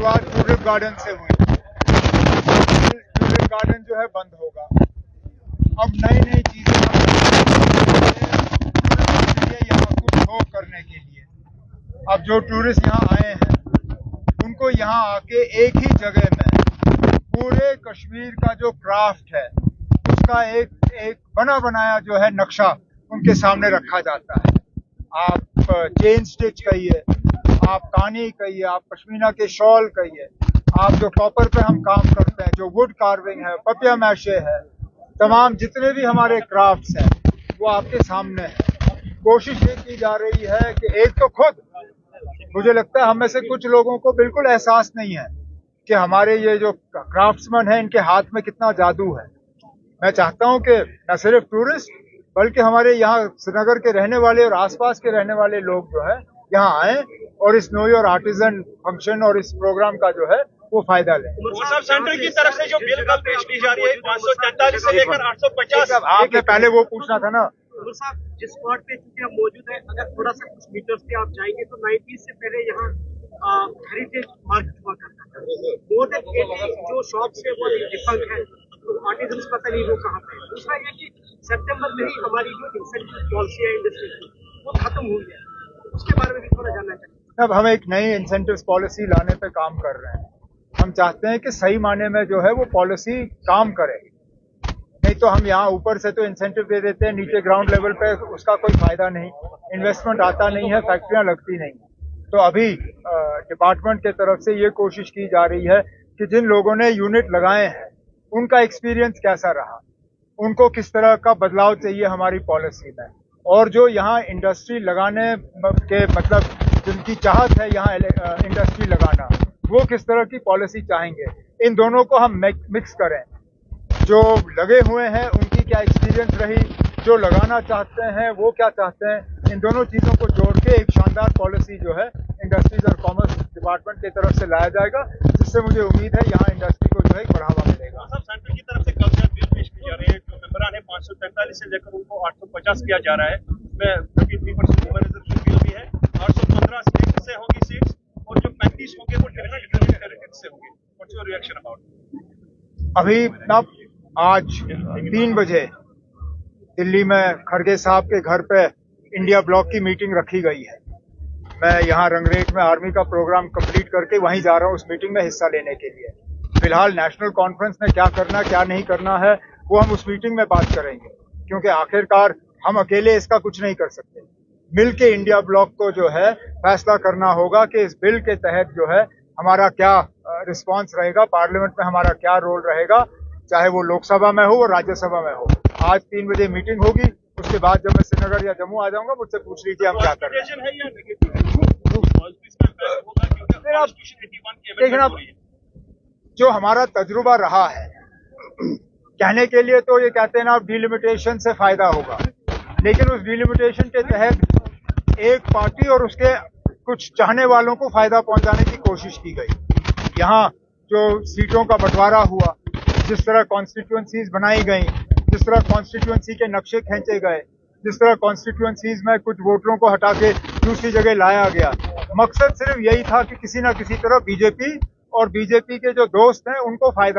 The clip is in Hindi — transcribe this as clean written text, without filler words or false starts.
शुरुआत ट्यूलिप गार्डन से हुई। ट्यूलिप गार्डन जो है बंद होगा। अब नई नई चीजें यहाँ कुछ हो करने के लिए। अब जो टूरिस्ट यहाँ आए हैं उनको यहाँ आके एक ही जगह में पूरे कश्मीर का जो क्राफ्ट है उसका एक बना बनाया जो है नक्शा उनके सामने रखा जाता है। आप चेन स्टिच कहिए, आप कानी कहिए, आप पश्मीना के शॉल कहिए, आप जो कॉपर पे हम काम करते हैं, जो वुड कार्विंग है, पपिया मैशे है, तमाम जितने भी हमारे क्राफ्ट्स हैं वो आपके सामने है। कोशिश ये की जा रही है कि एक तो खुद मुझे लगता है हम में से कुछ लोगों को बिल्कुल एहसास नहीं है कि हमारे ये जो क्राफ्ट्समैन हैं इनके हाथ में कितना जादू है। मैं चाहता हूं कि न सिर्फ टूरिस्ट बल्कि हमारे यहाँ श्रीनगर के रहने वाले और आसपास के रहने वाले लोग जो है यहाँ आए और इस नो योर आर्टिजन फंक्शन और इस प्रोग्राम का जो है वो फायदा लें। सब सेंटर की तरफ से जो बिल कल पेश की जा रही है 543 से लेकर 850। आपने पहले वो पूछना था ना साहब, जिस स्पॉट पे चूंकि हम मौजूद है, अगर थोड़ा सा कुछ मीटर्स पे आप जाएंगे तो 90 से पहले यहाँ हेरिटेज मार्केट हुआ करता था। मोर देन 80 जो शॉप्स है वो डिफंक्ट है, तो आर्टिजन्स पता नहीं वो कहाँ पे है। दूसरा ये कि सितंबर में ही हमारी जो इंसेंटिव पॉलिसी है इंडस्ट्री की वो खत्म हो गया, उसके बारे में भी थोड़ा जानना चाहिए। अब हम एक नई इंसेंटिव पॉलिसी लाने पे काम कर रहे हैं। हम चाहते हैं कि सही मायने में जो है वो पॉलिसी काम करे, नहीं तो हम यहाँ ऊपर से तो इंसेंटिव दे देते हैं, नीचे ग्राउंड लेवल पे उसका कोई फायदा नहीं, इन्वेस्टमेंट आता नहीं है, फैक्ट्रियां लगती नहीं। तो अभी डिपार्टमेंट के तरफ से ये कोशिश की जा रही है कि जिन लोगों ने यूनिट लगाए हैं उनका एक्सपीरियंस कैसा रहा, उनको किस तरह का बदलाव चाहिए हमारी पॉलिसी में, और जो यहाँ इंडस्ट्री लगाने के मतलब जिनकी चाहत है यहाँ इंडस्ट्री लगाना वो किस तरह की पॉलिसी चाहेंगे, इन दोनों को हम मिक्स करें। जो लगे हुए हैं उनकी क्या एक्सपीरियंस रही, जो लगाना चाहते हैं वो क्या चाहते हैं, इन दोनों चीजों को जोड़ के एक शानदार पॉलिसी जो है इंडस्ट्रीज और कॉमर्स डिपार्टमेंट की तरफ से लाया जाएगा, जिससे मुझे उम्मीद है यहाँ इंडस्ट्री को जो है बढ़ावा मिलेगा। सेंटर की तरफ से कल से बिल पेश की जा रही है, जो मेंबरान है 543 से लेकर उनको 850 किया जा रहा है। उसमें 33% वुमेन रिजर्वेशन बिल भी है, 815 स्टेट से होगी सीट्स और जो 35 होंगे वो डिफरेंट टेरिटरीज से होंगे। What's your reaction about? अभी अब आज 3 बजे दिल्ली में खड़गे साहब के घर पे इंडिया ब्लॉक की मीटिंग रखी गई है। मैं यहाँ रंगरेट में आर्मी का प्रोग्राम कंप्लीट करके वहीं जा रहा हूँ उस मीटिंग में हिस्सा लेने के लिए। फिलहाल नेशनल कॉन्फ्रेंस में क्या करना क्या नहीं करना है वो हम उस मीटिंग में बात करेंगे, क्योंकि आखिरकार हम अकेले इसका कुछ नहीं कर सकते। मिल के इंडिया ब्लॉक को जो है फैसला करना होगा कि इस बिल के तहत जो है हमारा क्या रिस्पॉन्स रहेगा, पार्लियामेंट में हमारा क्या रोल रहेगा, चाहे वो लोकसभा में हो और राज्यसभा में हो। आज 3 बजे मीटिंग होगी, उसके बाद जब मैं श्रीनगर या जम्मू आ जाऊंगा मुझसे पूछ लीजिए हम क्या कर रहे हैं। देखना जो हमारा तजुर्बा रहा है, कहने के लिए तो ये कहते हैं ना डिलिमिटेशन से फायदा होगा, लेकिन उस डिलिमिटेशन के तहत एक पार्टी और उसके कुछ चाहने वालों को फायदा पहुंचाने की कोशिश की गई। यहाँ जो सीटों का बंटवारा हुआ, जिस तरह कॉन्स्टिट्यूएंसीज बनाई गई, जिस तरह कॉन्स्टिट्यूएंसी के नक्शे खींचे गए, जिस तरह कॉन्स्टिट्यूएंसीज में कुछ वोटरों को हटा के दूसरी जगह लाया गया, मकसद सिर्फ यही था कि किसी न किसी तरह बीजेपी और बीजेपी के जो दोस्त हैं उनको फायदा